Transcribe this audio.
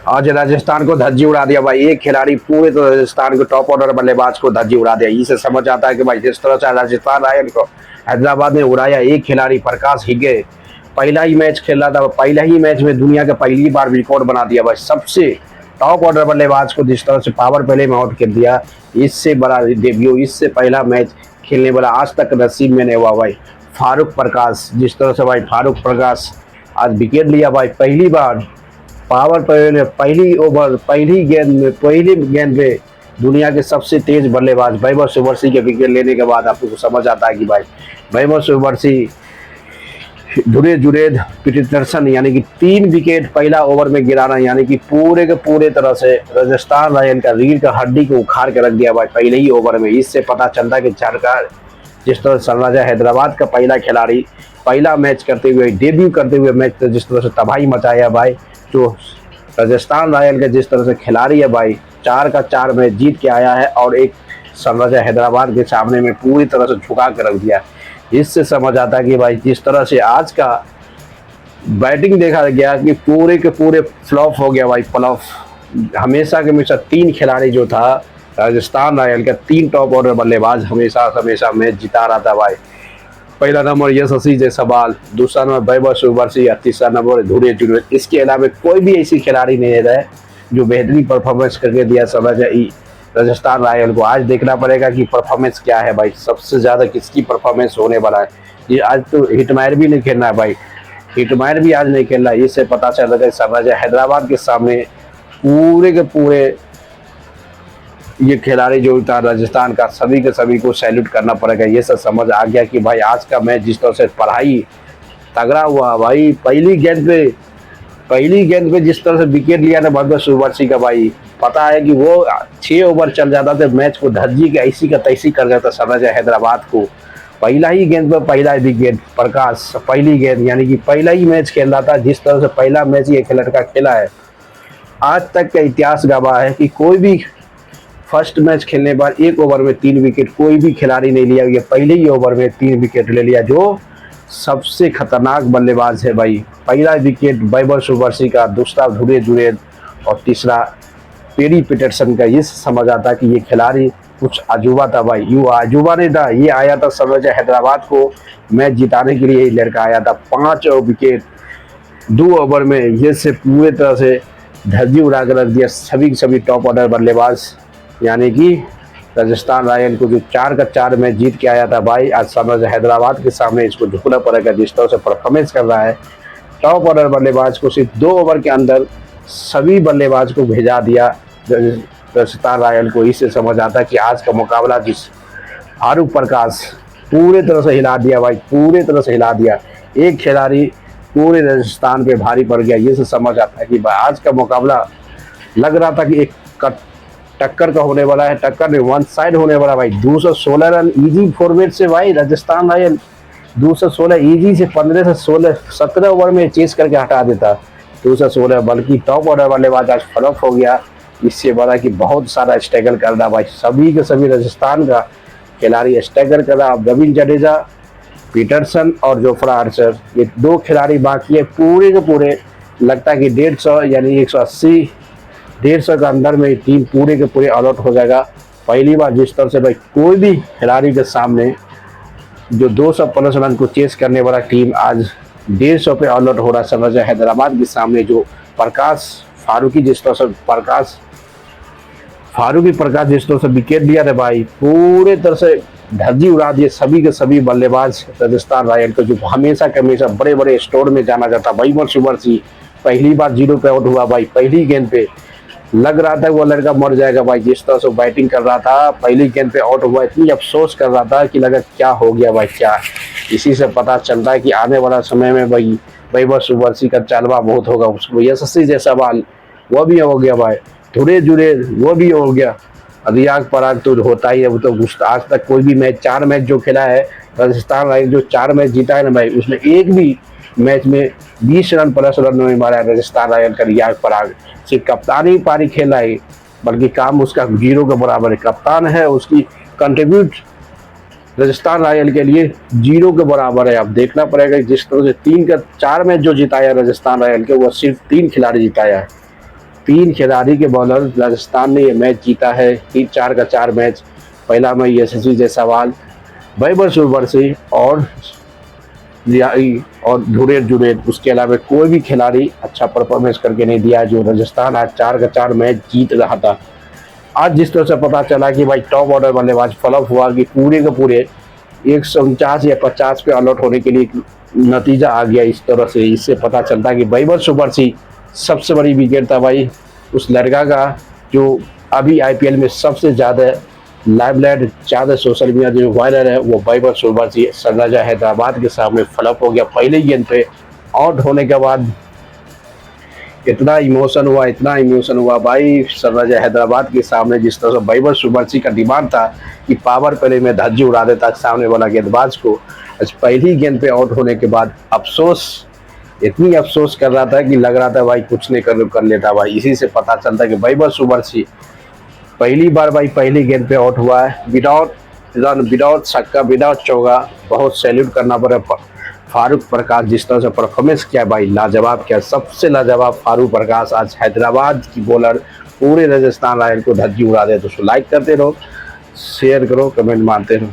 आज राजस्थान को धज्जी उड़ा दिया भाई। एक खिलाड़ी पूरे तो राजस्थान को टॉप ऑर्डर बल्लेबाज को धज्जी उड़ा दिया। इसे समझ आता है कि भाई जिस तरह से राजस्थान रॉयल को हैदराबाद ने उड़ाया, एक खिलाड़ी प्रकाश हिग्गे पहला ही मैच खेल रहा था, पहला ही मैच में दुनिया का पहली बार रिकॉर्ड बना दिया भाई। सबसे टॉप ऑर्डर बल्लेबाज को जिस तरह से पावर प्ले में आउट कर दिया, इससे बड़ा डेब्यू, इससे पहला मैच खेलने वाला आज तक नसीब में नहीं हुआ भाई। फारूक प्रकाश, जिस तरह से भाई फारूक प्रकाश आज विकेट लिया भाई पहली बार पावर प्ले में, पहली ओवर पहली गेंद पे दुनिया के सबसे तेज बल्लेबाज वैभव सूर्यवंशी के विकेट लेने के बाद आपको समझ आता है कि भाई वैभव सूर्यवंशी, धुरे जुरेद पीटरसन यानी कि 3 विकेट पहला ओवर में गिराना, यानी कि पूरे के पूरे तरह से राजस्थान रॉयल का रीढ़ का हड्डी को उखाड़ के रख दिया भाई पहले ही ओवर में। इससे पता चलता है कि सरकार जिस तरह सनराइजर हैदराबाद का पहला खिलाड़ी पहला मैच करते हुए, डेब्यू करते हुए मैच जिस तरह से तबाही मचाया भाई, जो राजस्थान रॉयल के जिस तरह से खिलाड़ी है भाई 4 का 4 मैच जीत के आया है और एक सनराइजर हैदराबाद के सामने में पूरी तरह से झुका के रख दिया। इससे समझ आता है कि भाई जिस तरह से आज का बैटिंग देखा गया कि पूरे के पूरे फ्लॉप हो गया भाई, फ्लॉप। हमेशा के हमेशा 3 खिलाड़ी जो था राजस्थान रॉयल का, 3 टॉप ऑर्डर बल्लेबाज हमेशा मैच जिता रहा था भाई। पहला नंबर यशस्वी जायसवाल, दूसरा नंबर वैभव सूर्यवंशी, तीसरा नंबर धुरे जुरेद। इसके अलावा कोई भी ऐसी खिलाड़ी नहीं रहा है जो बेहतरीन परफॉर्मेंस करके दिया सनराइजर राजस्थान रॉयल को। आज देखना पड़ेगा कि परफॉर्मेंस क्या है भाई, सबसे ज़्यादा किसकी परफॉर्मेंस होने वाला है। ये आज तो हिटमायर भी नहीं खेलना है भाई, हिटमायर भी आज नहीं खेलना है। इससे पता चल रहा है सनराइजर हैदराबाद के सामने पूरे के पूरे ये खिलाड़ी जो था राजस्थान का, सभी के सभी को सैल्यूट करना पड़ेगा। ये सब समझ आ गया कि भाई आज का मैच जिस तरह से पढ़ाई तगड़ा हुआ भाई, पहली गेंद पे जिस तरह से विकेट लिया ना वैभव सूर्यवंशी का भाई, पता है कि वो 6 ओवर चल जाता था, मैच को धज्जी के ऐसी का तैसी कर जाता सनराइजर हैदराबाद को। पहला ही गेंद पर पहला विकेट प्रकाश, पहली गेंद यानी कि पहला ही मैच खेल रहा था। जिस तरह से पहला मैच ये लड़का खेला है, आज तक का इतिहास गवाह है कि कोई भी फर्स्ट मैच खेलने के बाद 1 ओवर में 3 विकेट कोई भी खिलाड़ी नहीं लिया। ये पहले ही ओवर में 3 विकेट ले लिया, जो सबसे खतरनाक बल्लेबाज है भाई। पहला विकेट वैभव सूर्यवंशी का, दूसरा धुरे जुरेद और तीसरा पेरी पीटरसन का। ये समझ आता कि ये खिलाड़ी कुछ अजूबा था भाई। यूँ अजूबा नहीं था, ये आया था सनराइजर हैदराबाद को मैच जिताने के लिए। ये लड़का आया था 5 विकेट 2 ओवर में, ये से पूरे तरह से धज्जी उड़ा कर रख दिया सभी टॉप ऑर्डर बल्लेबाज। यानी कि राजस्थान रॉयल को जो 4 का 4 मैच जीत के आया था भाई, आज सनराइजर हैदराबाद के सामने इसको झुकना पड़ेगा। जिस तरह से परफॉर्मेंस कर रहा है, टॉप ऑर्डर बल्लेबाज को सिर्फ 2 ओवर के अंदर सभी बल्लेबाज को भेजा दिया राजस्थान रॉयल को। इससे समझ आता है कि आज का मुकाबला जिस फारूक प्रकाश पूरे तरह से हिला दिया भाई, पूरे तरह से हिला दिया। एक खिलाड़ी पूरे राजस्थान पे भारी पड़ गया। ये से समझ आता है कि आज का मुकाबला लग रहा था कि एक टक्कर का होने वाला है, टक्कर में वन साइड होने वाला भाई। 216 रन इजी फॉर्मेट से भाई राजस्थान रॉयल 216 इजी से 15 से 17 ओवर में चेस करके हटा देता 216, बल्कि टॉप ऑर्डर बल्लेबाज आज फ्लॉप हो गया। इससे बड़ा कि बहुत सारा स्ट्रगल कर रहा भाई, सभी के सभी राजस्थान का खिलाड़ी स्ट्रगल कर रहा। रविंद्र जडेजा, पीटरसन और जोफ्रा आर्चर, ये 2 खिलाड़ी बाकी है। पूरे के पूरे लगता है कि 150 यानी 180 150 के अंदर में टीम पूरे के पूरे ऑल आउट हो जाएगा। पहली बार जिस तरह से भाई कोई भी खिलाड़ी के सामने जो 200 प्लस रन को चेस करने वाला टीम आज 150 पे ऑल आउट हो रहा है सनराइजर हैदराबाद के सामने। जो फारूकी जिस तरह से प्रकाश जिस तरह से विकेट लिया था भाई, पूरे तरह से धज्जी उड़ा दिए सभी के सभी बल्लेबाज राजस्थान रॉयल को, जो हमेशा के हमेशा बड़े बड़े स्टोर में जाना जाता। वैभव सूर्यवंशी पहली बार 0 पे आउट हुआ भाई, पहली गेंद पे लग रहा था वो लड़का मर जाएगा भाई। जिस तरह से बैटिंग कर रहा था, पहली गेंद पे आउट हुआ, इतनी अफसोस कर रहा था कि लगा क्या हो गया भाई क्या। इसी से पता चलता है कि आने वाला समय में भाई वैभव सूर्यवंशी का चालवा बहुत होगा। उसको यशस्वी जायसवाल वो भी हो गया भाई, धुरे जुरेद वो भी हो गया, रियाज पराग तो होता ही है। वो तो आज तक कोई भी मैच 4 मैच जो खेला है राजस्थान रॉयल, जो 4 मैच जीता है ना भाई, उसमें एक भी मैच में 20 रन प्लस रन नहीं मारा है राजस्थान रॉयल का रियाज पराग। सिर्फ कप्तानी पारी खेला है, बल्कि काम उसका 0 के बराबर है। कप्तान है, उसकी कंट्रीब्यूट राजस्थान रॉयल के लिए 0 के बराबर है। अब देखना पड़ेगा जिस तरह से 3 का 4 मैच जो जिताया राजस्थान रॉयल के, वो सिर्फ 3 खिलाड़ी जिताया है। 3 खिलाड़ी के बॉलर राजस्थान ने ये मैच जीता है, 3-4 का 4 मैच। पहला मैच यशस्वी जायसवाल, वैभव सूर्यवंशी और रियाई और धुरेर जुरेर, उसके अलावा कोई भी खिलाड़ी अच्छा परफॉर्मेंस करके नहीं दिया, जो राजस्थान आज 4 का 4 मैच जीत रहा था। आज जिस तरह से पता चला कि भाई टॉप ऑर्डर बल्लेबाज फ्लॉप हुआ कि पूरे के पूरे 149 या 50 पे ऑल आउट होने के लिए नतीजा आ गया, इस तरह से इससे पता चलता है कि वैभव सूर्यवंशी सबसे बड़ी विकेट था भाई उस लड़का का, जो अभी आईपीएल में सबसे ज़्यादा लाइमलाइट, ज़्यादा सोशल मीडिया जो वायरल है, वो वैभव सूर्यवंशी सनराइजर हैदराबाद के सामने फ्लॉप हो गया। पहले गेंद पे आउट होने के बाद इतना इमोशन हुआ भाई सनराइजर हैदराबाद के सामने, जिस तरह से वैभव सूर्यवंशी का डिमांड था कि पावर प्ले में धज्जी उड़ा देता सामने वाला गेंदबाज को। आज पहली गेंद पे आउट होने के बाद इतनी अफसोस कर रहा था कि लग रहा था भाई कुछ नहीं कर लेता भाई। इसी से पता चलता है कि वैभव सूर्यवंशी पहली बार भाई पहली गेंद पे आउट हुआ है, विदाउट रन, विदाउट छक्का, विदाउट चौका। बहुत सैल्यूट करना पड़े फारूक प्रकाश, जिस तरह से परफॉर्मेंस किया भाई, लाजवाब किया, सबसे लाजवाब फारूक प्रकाश। आज हैदराबाद की बॉलर पूरे राजस्थान रॉयल को धज्जी उड़ा दे। तो लाइक करते रहो, शेयर करो, कमेंट मारते रहो।